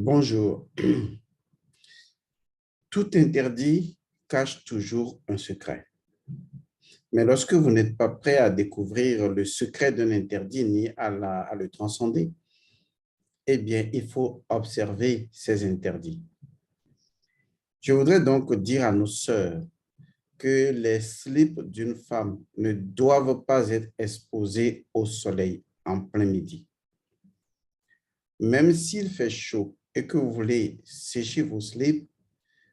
Bonjour. Tout interdit cache toujours un secret. Mais lorsque vous n'êtes pas prêt à découvrir le secret d'un interdit ni à le transcender, eh bien, il faut observer ces interdits. Je voudrais donc dire à nos sœurs que les slips d'une femme ne doivent pas être exposés au soleil en plein midi. Même s'il fait chaud et que vous voulez sécher vos slips,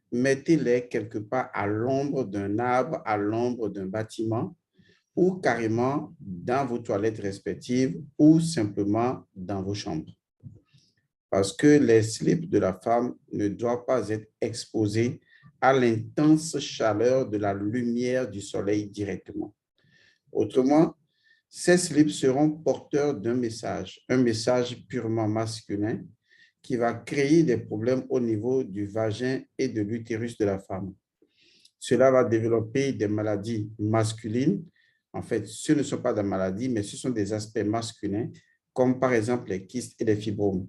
mettez-les quelque part à l'ombre d'un arbre, à l'ombre d'un bâtiment ou carrément dans vos toilettes respectives ou simplement dans vos chambres. Parce que les slips de la femme ne doivent pas être exposés à l'intense chaleur de la lumière du soleil directement. Autrement, ces slips seront porteurs d'un message, un message purement masculin qui va créer des problèmes au niveau du vagin et de l'utérus de la femme. Cela va développer des maladies masculines. En fait, ce ne sont pas des maladies, mais ce sont des aspects masculins, comme par exemple les kystes et les fibromes.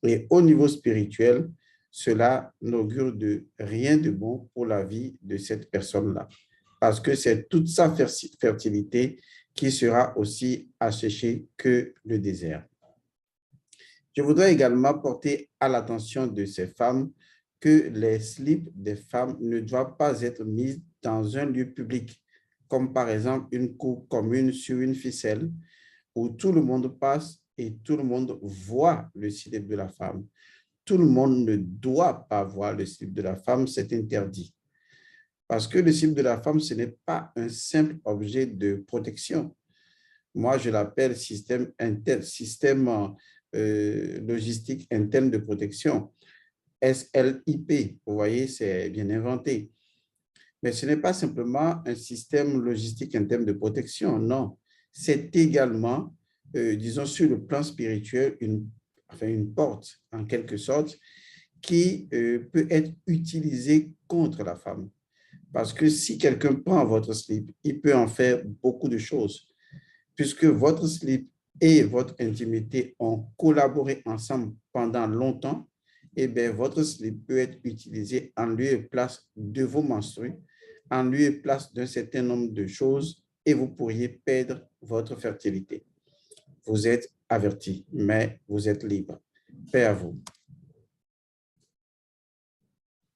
Et au niveau spirituel, cela n'augure de rien de bon pour la vie de cette personne-là, parce que c'est toute sa fertilité qui sera aussi asséchée que le désert. Je voudrais également porter à l'attention de ces femmes que les slips des femmes ne doivent pas être mis dans un lieu public, comme par exemple une cour commune sur une ficelle où tout le monde passe et tout le monde voit le slip de la femme. Tout le monde ne doit pas voir le slip de la femme, c'est interdit. Parce que le slip de la femme, ce n'est pas un simple objet de protection. Moi, je l'appelle système logistique interne de protection, SLIP. Vous voyez, c'est bien inventé. Mais ce n'est pas simplement un système logistique interne de protection, non. C'est également, disons, sur le plan spirituel, une porte, en quelque sorte, qui peut être utilisée contre la femme. Parce que si quelqu'un prend votre slip, il peut en faire beaucoup de choses. Puisque votre slip et votre intimité ont collaboré ensemble pendant longtemps, eh bien, votre slip peut être utilisé en lieu et place de vos menstrues, en lieu et place d'un certain nombre de choses, et vous pourriez perdre votre fertilité. Vous êtes averti, mais vous êtes libre. Paix à vous.